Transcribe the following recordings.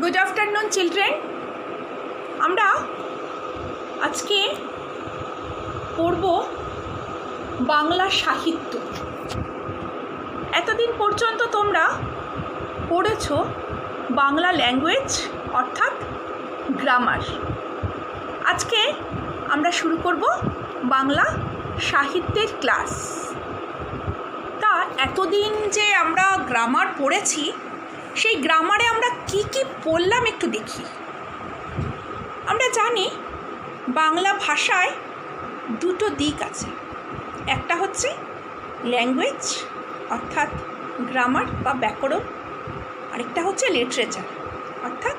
Good afternoon children. আমরা আজকে পড়ব বাংলা সাহিত্য। এতদিন পর্যন্ত তোমরা পড়েছ বাংলা ল্যাঙ্গুয়েজ অর্থাৎ গ্রামার। আজকে আমরা শুরু করব বাংলা সাহিত্যের ক্লাস। তা এতদিন যে আমরা গ্রামার পড়েছি, সেই গ্রামারে আমরা কি কি পড়লাম একটু দেখি। আমরা জানি বাংলা ভাষায় দুটো দিক আছে, একটা হচ্ছে ল্যাঙ্গুয়েজ অর্থাৎ গ্রামার বা ব্যাকরণ, আরেকটা হচ্ছে লিটারেচার অর্থাৎ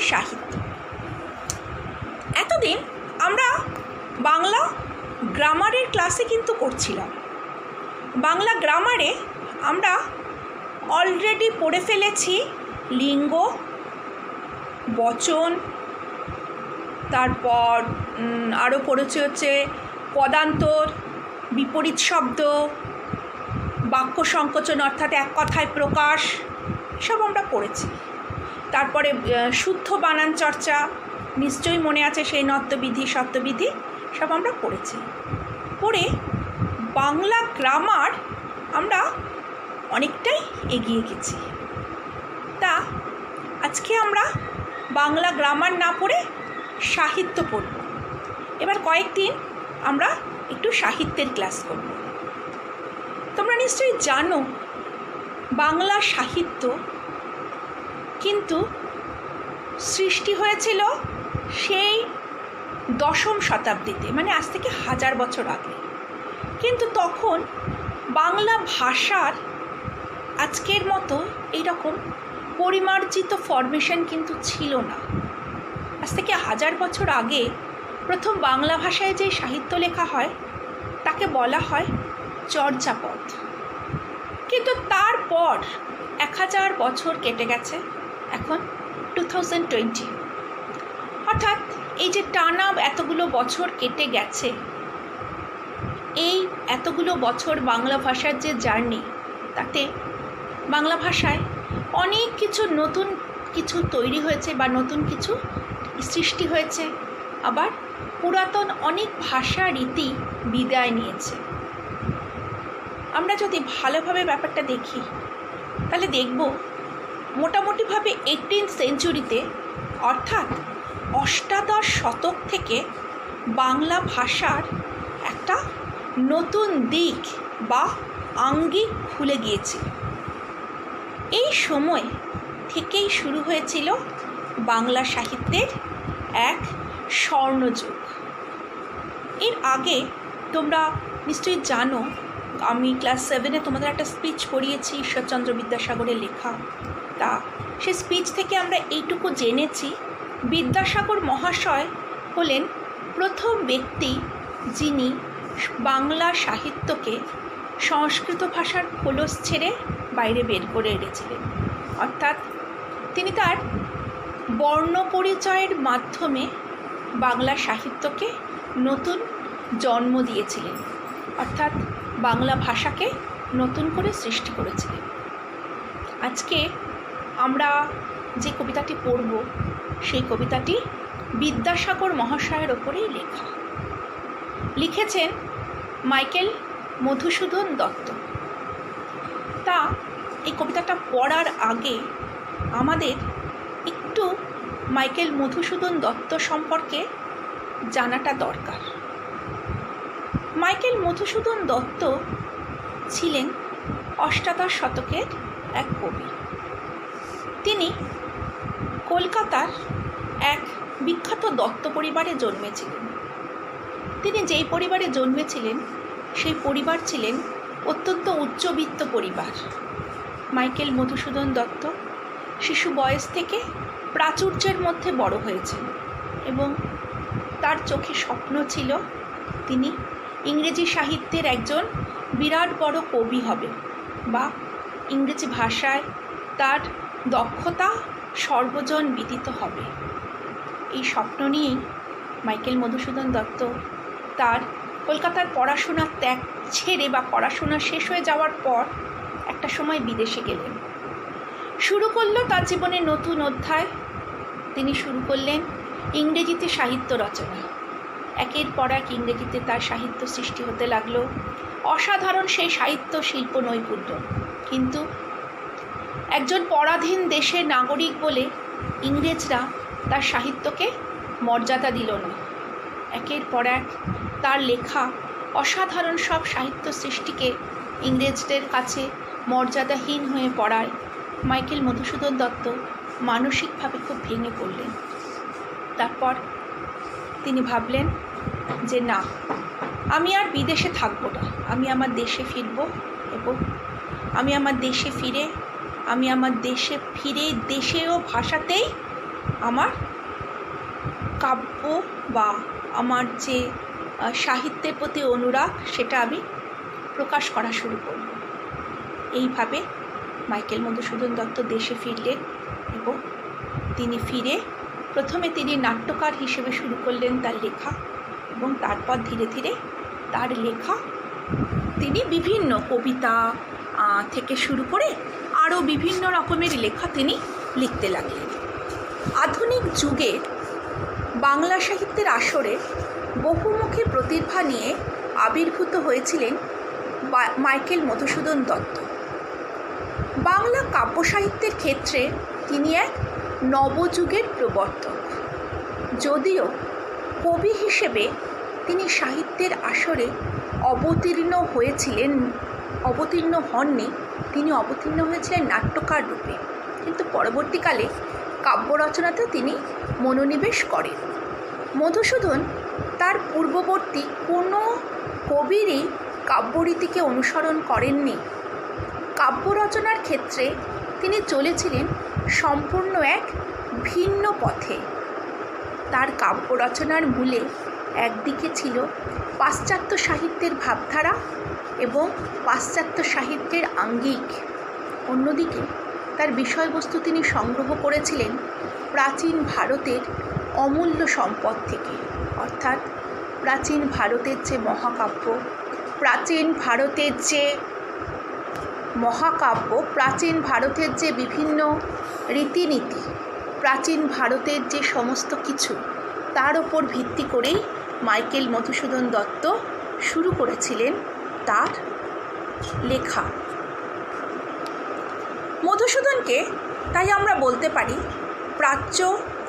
সাহিত্য। এতদিন আমরা বাংলা গ্রামারের ক্লাসে কিন্তু করছিলাম। বাংলা গ্রামারে আমরা অলরেডি পড়ে ফেলেছি লিঙ্গ, বচন, তারপর আরও পড়েছি হচ্ছে পদান্তর, বিপরীত শব্দ, বাক্য সংকোচন অর্থাৎ এক কথায় প্রকাশ, সব আমরা পড়েছি। তারপরে শুদ্ধ বানান চর্চা, নিশ্চয়ই মনে আছে সেই নত্যবিধি সত্যবিধি, সব আমরা পড়েছি। পড়ে বাংলা গ্রামার আমরা অনেকটাই এগিয়ে গেছি। তা আজকে আমরা বাংলা গ্রামার না পড়ে সাহিত্য পড়ব। এবার কয়েকদিন আমরা একটু সাহিত্যের ক্লাস করব। তোমরা নিশ্চয়ই জানো বাংলা সাহিত্য কিন্তু সৃষ্টি হয়েছিল সেই 10ম শতাব্দীতে, মানে আজ থেকে 1000 বছর আগে। কিন্তু তখন বাংলা ভাষার আজকের মতো এইরকম পরিমার্জিত ফরমেশন কিন্তু ছিল না। আজ থেকে 1000 বছর আগে প্রথম বাংলা ভাষায় যে সাহিত্য লেখা হয় তাকে বলা হয় চর্যাপদ। কিন্তু তারপর 1000 বছর কেটে গেছে, এখন 2020, অর্থাৎ এই যে টানা এতগুলো বছর কেটে গেছে, এই এতগুলো বছর বাংলা ভাষার যে জার্নি, তাতে বাংলা ভাষায় অনেক কিছু নতুন কিছু তৈরি হয়েছে বা নতুন কিছু সৃষ্টি হয়েছে, আবার পুরাতন অনেক ভাষা রীতি বিদায় নিয়েছে। আমরা যদি ভালোভাবে ব্যাপারটা দেখি তাহলে দেখব মোটামুটিভাবে 18th সেঞ্চুরিতে অর্থাৎ অষ্টাদশ শতক থেকে বাংলা ভাষার একটা নতুন দিক বা আঙ্গিক খুলে গিয়েছিল। এই সময় থেকেই শুরু হয়েছিল বাংলা সাহিত্যের এক স্বর্ণযুগ। এর আগে তোমরা নিশ্চয়ই জানো, আমি ক্লাস 7-এ তোমাদের একটা স্পিচ পড়িয়েছি ঈশ্বরচন্দ্র বিদ্যাসাগরের লেখা। তা সে স্পিচ থেকে আমরা এইটুকু জেনেছি, বিদ্যাসাগর মহাশয় হলেন প্রথম ব্যক্তি যিনি বাংলা সাহিত্যকে সংস্কৃত ভাষার খোলস ছেড়ে বাইরে বের করে এনেছিলেন। অর্থাৎ তিনি তার বর্ণ পরিচয়ের মাধ্যমে বাংলা সাহিত্যকে নতুন জন্ম দিয়েছিলেন, অর্থাৎ বাংলা ভাষাকে নতুন করে সৃষ্টি করেছিলেন। আজকে আমরা যে কবিতাটি পড়ব সেই কবিতাটি বিদ্যাসাগর মহাশয়ের ওপরেই লেখা। লিখেছেন মাইকেল মধুসূদন দত্ত। তা এই কবিতাটা পড়ার আগে আমাদের একটু মাইকেল মধুসূদন দত্ত সম্পর্কে জানাটা দরকার। মাইকেল মধুসূদন দত্ত ছিলেন অষ্টাদশ শতকের এক কবি। তিনি কলকাতার এক বিখ্যাত দত্ত পরিবারে জন্মেছিলেন। তিনি যেই পরিবারে জন্মেছিলেন সেই পরিবার ছিলেন অত্যন্ত উচ্চবিত্ত পরিবার। মাইকেল মধুসূদন দত্ত শিশু বয়স থেকে প্রাচুর্যের মধ্যে বড় হয়েছেন এবং তার চোখে স্বপ্ন ছিল তিনি ইংরেজি সাহিত্যের একজন বিরাট বড় কবি হবে বা ইংরেজি ভাষায় তার দক্ষতা সর্বজন বিদিত হবে। এই স্বপ্ন নিয়েই মাইকেল মধুসূদন দত্ত তার কলকাতার পড়াশোনা ত্যাগ ছেড়ে বা পড়াশোনা শেষ হয়ে যাওয়ার পর একটা সময় বিদেশে গেলেন। শুরু করলো তার জীবনের নতুন অধ্যায় তিনি শুরু করলেন ইংরেজিতে সাহিত্য রচনা। একের পর এক ইংরেজিতে তার সাহিত্য সৃষ্টি হতে লাগলো। অসাধারণ সেই সাহিত্য শিল্প নৈপুণ্য। কিন্তু একজন পরাধীন দেশের নাগরিক বলে ইংরেজরা তার সাহিত্যকে মর্যাদা দিল না। একের পর এক তার লেখা অসাধারণ সব সাহিত্য সৃষ্টিকে ইংরেজদের কাছে মর্যাদাহীন হয়ে পড়ায় মাইকেল মধুসূদন দত্ত মানসিকভাবে খুব ভেঙে পড়লেন। তারপর তিনি ভাবলেন যে না, আমি আর বিদেশে থাকবো না, আমি আমার দেশে ফিরব এবং আমি আমার দেশে ফিরে দেশীয় ভাষাতেই আমার কাব্য বা আমার যে সাহিত্যের প্রতি অনুরাগ সেটা আমি প্রকাশ করা শুরু করব। এইভাবে মাইকেল মধুসূদন দত্ত দেশে ফিরলেন এবং তিনি ফিরে প্রথমে তিনি নাট্যকার হিসেবে শুরু করলেন তার লেখা, এবং তারপর ধীরে ধীরে তার লেখা তিনি বিভিন্ন কবিতা থেকে শুরু করে আরও বিভিন্ন রকমের লেখা তিনি লিখতে লাগলেন। আধুনিক যুগে বাংলা সাহিত্যের আসরে বহুমুখী প্রতিভা নিয়ে আবির্ভূত হয়েছিলেন মাইকেল মধুসূদন দত্ত। বাংলা কাব্য সাহিত্যের ক্ষেত্রে তিনি এক নবযুগের প্রবর্তক। যদিও কবি হিসেবে তিনি সাহিত্যের আসরে অবতীর্ণ হননি, তিনি অবতীর্ণ হয়েছিলেন নাট্যকার রূপে, কিন্তু পরবর্তীকালে কাব্য রচনাতেও তিনি মনোনিবেশ করেন। মধুসূদন তার পূর্ববর্তী কোনো কবিরই কাব্যরীতিকে অনুসরণ করেননি। কাব্য রচনার ক্ষেত্রে তিনি চলেছিলেন সম্পূর্ণ এক ভিন্ন পথে। তার কাব্য রচনার মূলে একদিকে ছিল পাশ্চাত্য সাহিত্যের ভাবধারা এবং পাশ্চাত্য সাহিত্যের আঙ্গিক, অন্যদিকে তার বিষয়বস্তু তিনি সংগ্রহ করেছিলেন প্রাচীন ভারতের অমূল্য সম্পদ থেকে, অর্থাৎ প্রাচীন ভারতের যে মহাকাব্য, প্রাচীন ভারতের যে বিভিন্ন রীতিনীতি, প্রাচীন ভারতের যে সমস্ত কিছু, তার ওপর ভিত্তি করেই মাইকেল মধুসূদন দত্ত শুরু করেছিলেন তার লেখা। মধুসূদনকে তাই আমরা বলতে পারি প্রাচ্য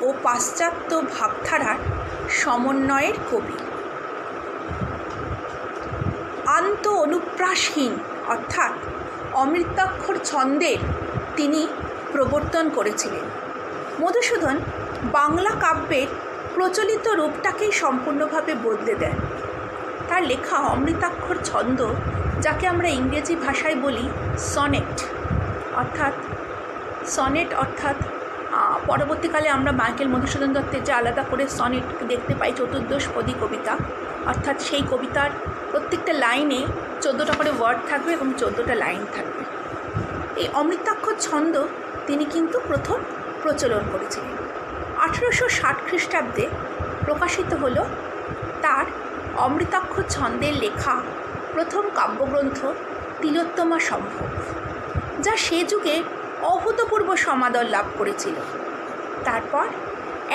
ও পাশ্চাত্য ভাবধারার সমন্বয়ের কবি। আন্ত অনুপ্রাসহীন অর্থাৎ অমৃতাক্ষর ছন্দের তিনি প্রবর্তন করেছিলেন। মধুসূদন বাংলা কাব্যের প্রচলিত রূপটাকেই সম্পূর্ণভাবে বদলে দেন। তার লেখা অমৃতাক্ষর ছন্দ, যাকে আমরা ইংরেজি ভাষায় বলি সনেট অর্থাৎ পরবর্তীকালে আমরা মাইকেল মধুসূদন দত্তের যে আলাদা করে সনেট দেখতে পাই, চতুর্দশপদী কবিতা, অর্থাৎ সেই কবিতার প্রত্যেকটা লাইনে 14টা করে ওয়ার্ড থাকবে এবং 14টা লাইন থাকবে। এই অমৃতাক্ষর ছন্দ তিনি কিন্তু প্রথম প্রচলন করেছিলেন। 1860 খ্রিস্টাব্দে প্রকাশিত হলো তার অমৃতাক্ষর ছন্দের লেখা প্রথম কাব্যগ্রন্থ তিলোত্তমা সম্ভব, যা সে যুগে অভূতপূর্ব সমাদর লাভ করেছিল। তারপর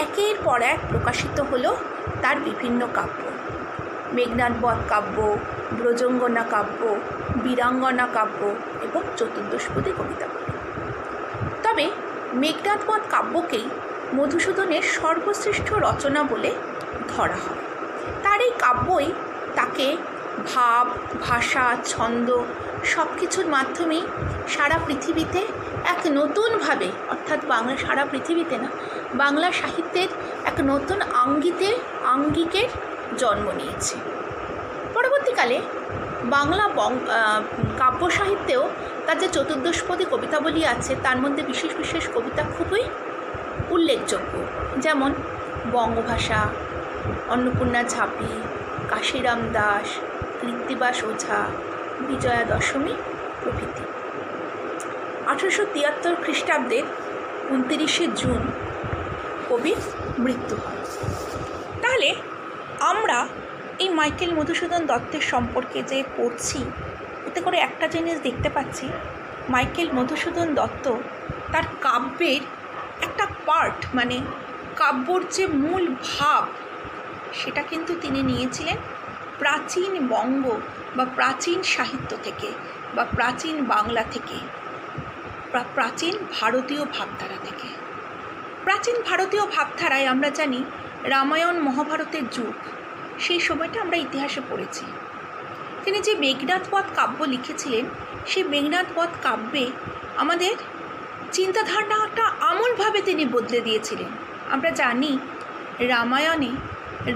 একের পর এক প্রকাশিত হলো তার বিভিন্ন কাব্য, মেঘনাদ বধ কাব্য, ব্রজঙ্গনা কাব্য, বীরাঙ্গনা কাব্য এবং চতুর্দশপদী কবিতাগুলি। তবে মেঘনাদ বধ কাব্যকেই মধুসূদনের সর্বশ্রেষ্ঠ রচনা বলে ধরা হয়। তার এই কাব্যই তাকে ভাব, ভাষা, ছন্দ সব কিছুর মাধ্যমেই সারা পৃথিবীতে এক নতুনভাবে, অর্থাৎ সারা পৃথিবীতে না, বাংলা সাহিত্যের এক নতুন আঙ্গিকের জন্ম নিয়েছে। পরবর্তীকালে বাংলা কাব্য সাহিত্যেও তার যে চতুর্দশপদী কবিতাবলী আছে, তার মধ্যে বিশেষ বিশেষ কবিতা খুবই উল্লেখযোগ্য, যেমন বঙ্গভাষা, অন্নপূর্ণা ঝাঁপি, কাশিরাম দাস, কৃত্তিবাস ওঝা, বিজয়া দশমী প্রভৃতি। 1873 খ্রিস্টাব্দের 29শে জুন কবির মৃত্যু হয়। তাহলে আমরা এই মাইকেল মধুসূদন দত্তের সম্পর্কে যে পড়ছি, এতে করে একটা জিনিস দেখতে পাচ্ছি, মাইকেল মধুসূদন দত্ত তার কাব্যের একটা পার্ট, মানে কাব্যর যে মূল ভাব সেটা কিন্তু তিনি নিয়েছিলেন প্রাচীন বঙ্গ বা প্রাচীন সাহিত্য থেকে বা প্রাচীন বাংলা থেকে, প্রাচীন ভারতীয় ভাবধারা থেকে। প্রাচীন ভারতীয় ভাবধারায় আমরা জানি রামায়ণ মহাভারতের যুগ, সেই সময়টা আমরা ইতিহাসে পড়েছি। তিনি যে মেঘনাদ বধ কাব্য লিখেছিলেন, সেই মেঘনাদ বধ কাব্যে আমাদের চিন্তাধারণাটা আমূলভাবে তিনি বদলে দিয়েছিলেন। আমরা জানি রামায়ণে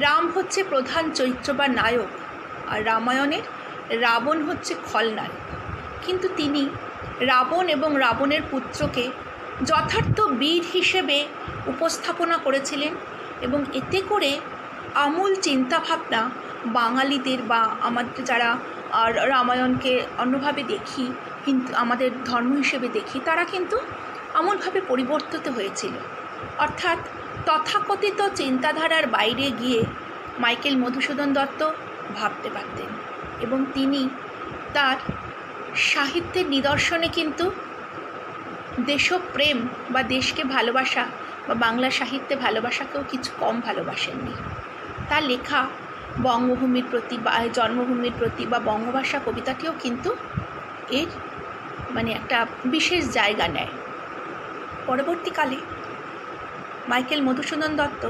রাম হচ্ছে প্রধান চরিত্র বা নায়ক, আর রামায়ণের রাবণ হচ্ছে খলনায়ক। কিন্তু তিনি রাবণ এবং রাবণের পুত্রকে যথার্থ বীর হিসেবে উপস্থাপনা করেছিলেন এবং এতে করে আমূল চিন্তাভাবনা বাঙালিদের বা আমাদের যারা রামায়ণকে অন্যভাবে দেখি, কিন্তু আমাদের ধর্ম হিসেবে দেখি, তারা কিন্তু আমূলভাবে পরিবর্তিত হয়েছিল। অর্থাৎ তথাকথিত চিন্তাধারার বাইরে গিয়ে মাইকেল মধুসূদন দত্ত ভাবতে পারতেন এবং তিনি তার সাহিত্যের নিদর্শনে কিন্তু দেশপ্রেম বা দেশকে ভালোবাসা বা বাংলা সাহিত্যে ভালোবাসাকেও কিছু কম ভালোবাসেননি। তার লেখা বঙ্গভূমির প্রতি বা জন্মভূমির প্রতি বা বঙ্গভাষা কবিতাটিও কিন্তু এর একটা বিশেষ জায়গা নেয়। পরবর্তীকালে মাইকেল মধুসূদন দত্ত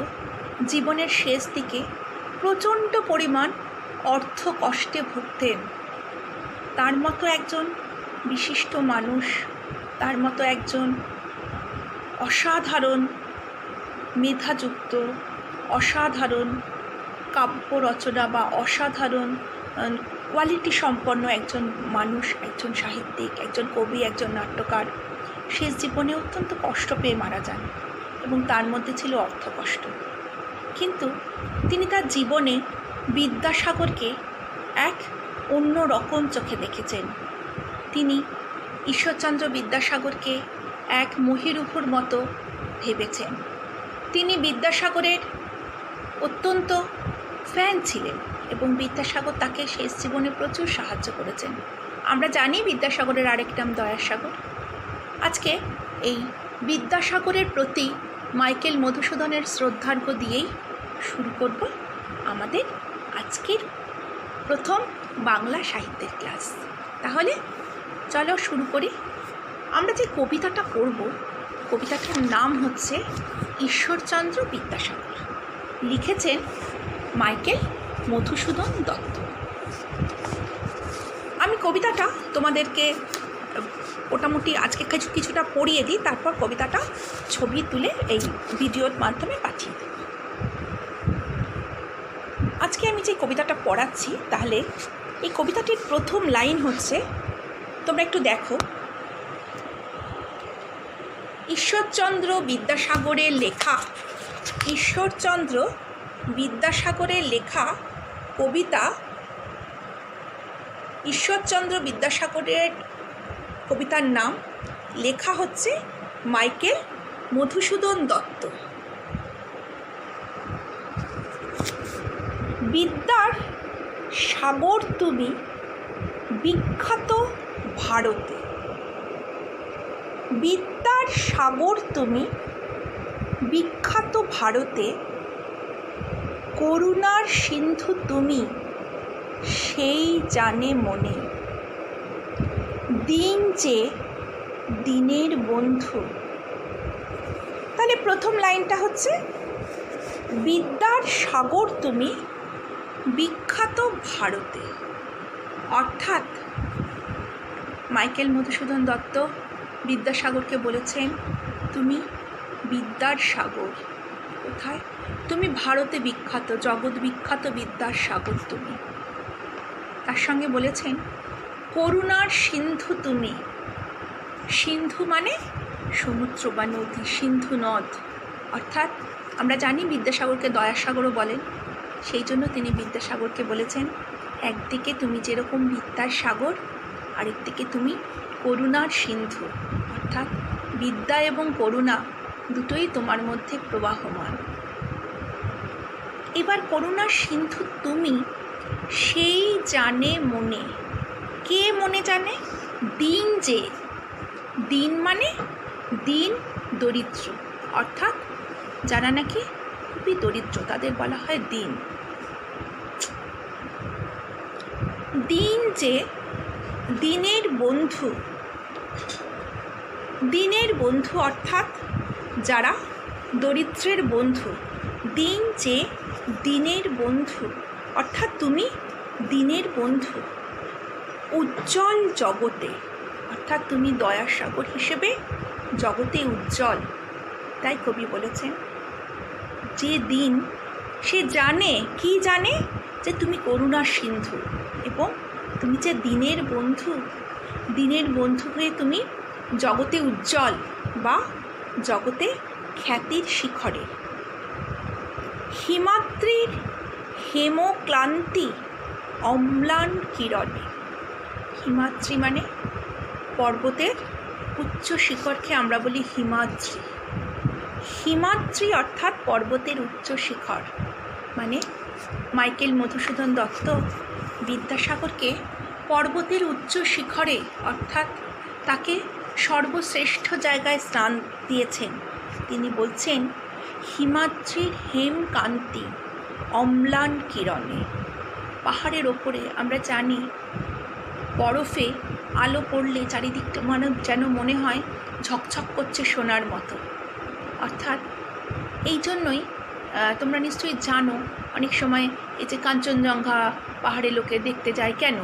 জীবনের শেষ দিকে প্রচণ্ড পরিমাণ অর্থ কষ্টে ভুগতেন। তার মতো একজন বিশিষ্ট মানুষ, তার মতো একজন অসাধারণ মেধাযুক্ত, অসাধারণ কাব্য রচনা বা অসাধারণ কোয়ালিটি সম্পন্ন একজন মানুষ, একজন সাহিত্যিক, একজন কবি, একজন নাট্যকার শেষ জীবনে অত্যন্ত কষ্ট পেয়ে মারা যান এবং তার মধ্যে ছিল অর্থকষ্ট। কিন্তু তিনি তার জীবনে বিদ্যাসাগরকে এক অন্য রকম চোখে দেখেছেন। তিনি ঈশ্বরচন্দ্র বিদ্যাসাগরকে এক মহিরুহর মতো ভেবেছেন। তিনি বিদ্যাসাগরের অত্যন্ত ফ্যান ছিলেন এবং বিদ্যাসাগর তাকে শেষ জীবনে প্রচুর সাহায্য করেছেন। আমরা জানি বিদ্যাসাগরের আরেক নাম দয়াসাগর। আজকে এই বিদ্যাসাগরের প্রতি মাইকেল মধুসূদনের শ্রদ্ধার্ঘ্য দিয়েই শুরু করব আমাদের আজকের প্রথম বাংলা সাহিত্যের ক্লাস। তাহলে চলো শুরু করি। আমরা যে কবিতাটা পড়ব, কবিতাটার নাম হচ্ছে ঈশ্বরচন্দ্র বিদ্যাসাগর, লিখেছেন মাইকেল মধুসূদন দত্ত। আমি কবিতাটা তোমাদেরকে মোটামুটি আজকে কিছুটা পড়িয়ে দিই, তারপর কবিতাটা ছবি তুলে এই ভিডিওর মাধ্যমে পাঠিয়ে দেব। আজকে আমি যে কবিতাটা পড়াচ্ছি, তাহলে এই কবিতাটির প্রথম লাইন হচ্ছে, তোমরা একটু দেখো, ঈশ্বরচন্দ্র বিদ্যাসাগরের লেখা, ঈশ্বরচন্দ্র বিদ্যাসাগরের লেখা কবিতা। ঈশ্বরচন্দ্র বিদ্যাসাগরের কবিতার নাম, লেখা হচ্ছে মাইকেল মধুসূদন দত্ত। বিদ্যার সাগর তুমি বিখ্যাত ভারতে, বিদ্যার সাগর তুমি বিখ্যাত ভারতে, করুণার সিন্ধু তুমি সেই জানে মনে, দিন যে দিনের বন্ধু। তাহলে প্রথম লাইনটা হচ্ছে বিদ্যার সাগর তুমি বিখ্যাত ভারতে। অর্থাৎ মাইকেল মধুসূদন দত্ত বিদ্যাসাগরকে বলেছেন, তুমি বিদ্যার সাগর। কোথায়? তুমি ভারতে বিখ্যাত, জগৎ বিখ্যাত বিদ্যার সাগর তুমি। তার সঙ্গে বলেছেন করুণার সিন্ধু তুমি। সিন্ধু মানে সমুদ্র বা নদী, সিন্ধু নদ। অর্থাৎ আমরা জানি বিদ্যাসাগরকে দয়াসাগরও বলেন, সেই জন্য তিনি বিদ্যাসাগরকে বলেছেন, একদিকে তুমি যেরকম বিদ্যার সাগর, আরেকদিকে তুমি করুণার সিন্ধু। অর্থাৎ বিদ্যা এবং করুণা দুটোই তোমার মধ্যে প্রবাহমান। এবার করুণার সিন্ধু তুমি সেই জানে মনে। কে মনে জানে? দিন যে। দিন মানে দিন দরিদ্র, অর্থাৎ যারা নাকি খুবই দরিদ্র, তাদের বলা হয় দীন। দীন যে দিনের বন্ধু, দিনের বন্ধু অর্থাৎ যারা দরিদ্রের বন্ধু। দীন যে দিনের বন্ধু অর্থাৎ তুমি দিনের বন্ধু। উজ্জ্বল জগতে অর্থাৎ তুমি দয়াসাগর হিসেবে জগতে উজ্জ্বল। তাই কবি বলেছেন যে দিন সে জানে, কি জানে, যে তুমি করুণার সিন্ধু এবং তুমি যে দিনের বন্ধু, দিনের বন্ধু হয়ে তুমি জগতে উজ্জ্বল বা জগতে খ্যাতির শিখরে। হিমাদ্রির হেমক্লান্তি অম্লান কিরণে। হিমাদ্রি মানে পর্বতের উচ্চ শিখরকে আমরা বলি হিমাদ্রি। হিমাদ্রি অর্থাৎ পর্বতের উচ্চ শিখর, মানে মাইকেল মধুসূদন দত্ত বিদ্যাসাগরকে পর্বতের উচ্চ শিখরে অর্থাৎ তাকে সর্বশ্রেষ্ঠ জায়গায় স্থান দিয়েছেন। তিনি বলছেন হিমাদ্রির হেমকান্তি অম্লান কিরণে। পাহাড়ের ওপরে আমরা জানি বরফে আলো পড়লে চারিদিকটা যেন মনে হয় ঝকঝক করছে সোনার মতো। অর্থাৎ এই জন্যই তোমরা নিশ্চয়ই জানো অনেক সময় এই যে কাঞ্চনজঙ্ঘা পাহাড়ে লোকে দেখতে যায় কেন,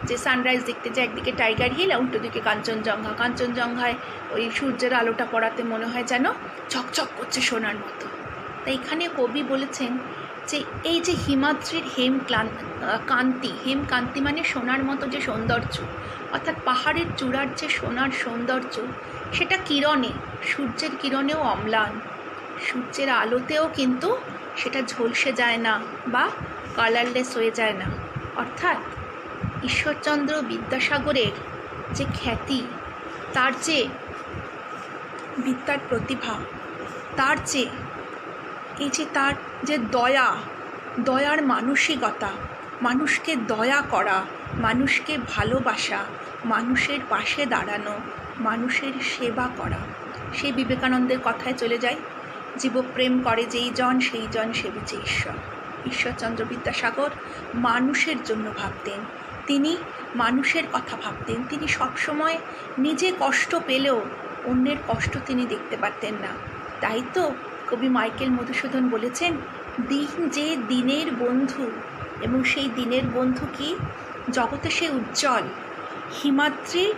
যে সানরাইজ দেখতে যায় একদিকে টাইগার হিল আর উল্টো দিকে কাঞ্চনজঙ্ঘা। কাঞ্চনজঙ্ঘায় ওই সূর্যের আলোটা পড়াতে মনে হয় যেন ঝকঝক করছে সোনার মতো। তাই এখানে কবি বলেছেন যে এই যে হিমাদ্রির কান্তি, হেমকান্তি মানে সোনার মতো যে সৌন্দর্য, অর্থাৎ পাহাড়ের চূড়ার যে সোনার সৌন্দর্য, সেটা কিরণে, সূর্যের কিরণেও অম্লান, সূর্যের আলোতেও কিন্তু সেটা ঝলসে যায় না বা কালারলেস হয়ে যায় না। অর্থাৎ ঈশ্বরচন্দ্র বিদ্যাসাগরের যে খ্যাতি, তার যে বিদ্যার প্রতিভা, তার যে এই যে তার যে দয়ার মানসিকতা, মানুষকে দয়া করা, মানুষকে ভালোবাসা, মানুষের পাশে দাঁড়ানো, মানুষের সেবা করা, সেই বিবেকানন্দের কথায় চলে যায়, জীবপ্রেম করে যেই জন সেই জন সেবিছে ঈশ্বর। ঈশ্বরচন্দ্র বিদ্যাসাগর মানুষের জন্য ভাবতেন, তিনি মানুষের কথা ভাবতেন। তিনি সবসময় নিজে কষ্ট পেলেও অন্যের কষ্ট তিনি দেখতে পারতেন না। তাই তো কবি মাইকেল মধুসূদন বলেছেন দিন যে দিনের বন্ধু, এবং সেই দিনের বন্ধু কি, জগতে সে উজ্জ্বল। হিমাদ্রির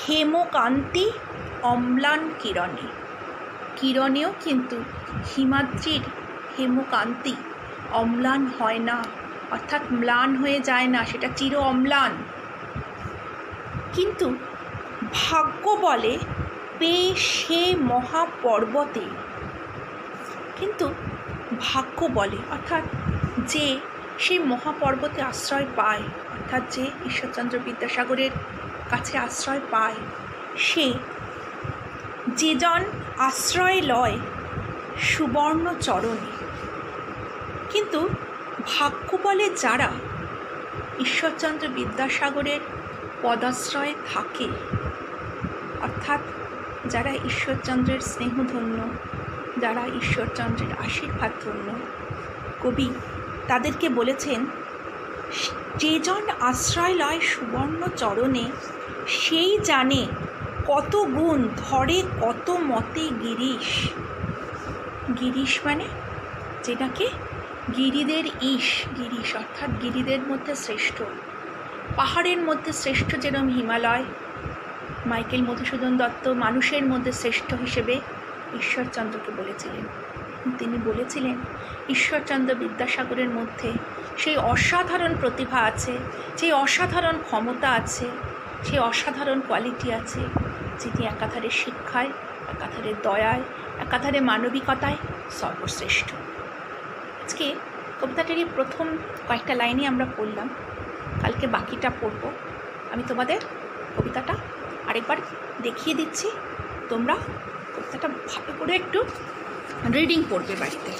হেমকান্তি অম্লান কিরণে, কিরণেও কিন্তু হিমাদ্রির হেমকান্তি অম্লান হয় না, অর্থাৎ ম্লান হয়ে যায় না, সেটা চির অম্লান। কিন্তু ভাগ্য বলে পেয়ে সে মহাপর্বতে, কিন্তু ভাগ্য বলে অর্থাৎ যে সেই মহাপর্বতে আশ্রয় পায়, অর্থাৎ যে ঈশ্বরচন্দ্র বিদ্যাসাগরের কাছে আশ্রয় পায়, সে যেজন আশ্রয় লয় সুবর্ণ চরণে। কিন্তু ভাগ্য বলে যারা ঈশ্বরচন্দ্র বিদ্যাসাগরের পদাশ্রয়ে থাকে, অর্থাৎ যারা ঈশ্বরচন্দ্রের স্নেহধন্য, যারা ঈশ্বরচন্দ্রের আশীর্বাদ ধন্য, কবি তাদেরকে বলেছেন যেজন আশ্রয় লয় সুবর্ণ চরণে, সেই জানে কত গুণ ধরে কত মতে গিরিশ। গিরিশ মানে যেটাকে গিরিদের গিরিশ অর্থাৎ গিরিদের মধ্যে শ্রেষ্ঠ, পাহাড়ের মধ্যে শ্রেষ্ঠ যেরকম হিমালয়, মাইকেল মধুসূদন দত্ত মানুষের মধ্যে শ্রেষ্ঠ হিসেবে ঈশ্বরচন্দ্রকে বলেছিলেন। তিনি বলেছিলেন ঈশ্বরচন্দ্র বিদ্যাসাগরের মধ্যে সেই অসাধারণ প্রতিভা আছে, সেই অসাধারণ ক্ষমতা আছে, সেই অসাধারণ কোয়ালিটি আছে, যিনি একাধারে শিক্ষায়, একাধারে দয়ায়, একাধারে মানবিকতায় সর্বশ্রেষ্ঠ। আজকে কবিতাটারই প্রথম কয়েকটা লাইনই আমরা পড়লাম, কালকে বাকিটা পড়ব। আমি তোমাদের কবিতাটা আরেকবার দেখিয়ে দিচ্ছি, তোমরা কবিতাটা ভালো করে একটু রিডিং পড়বে বাড়িতে।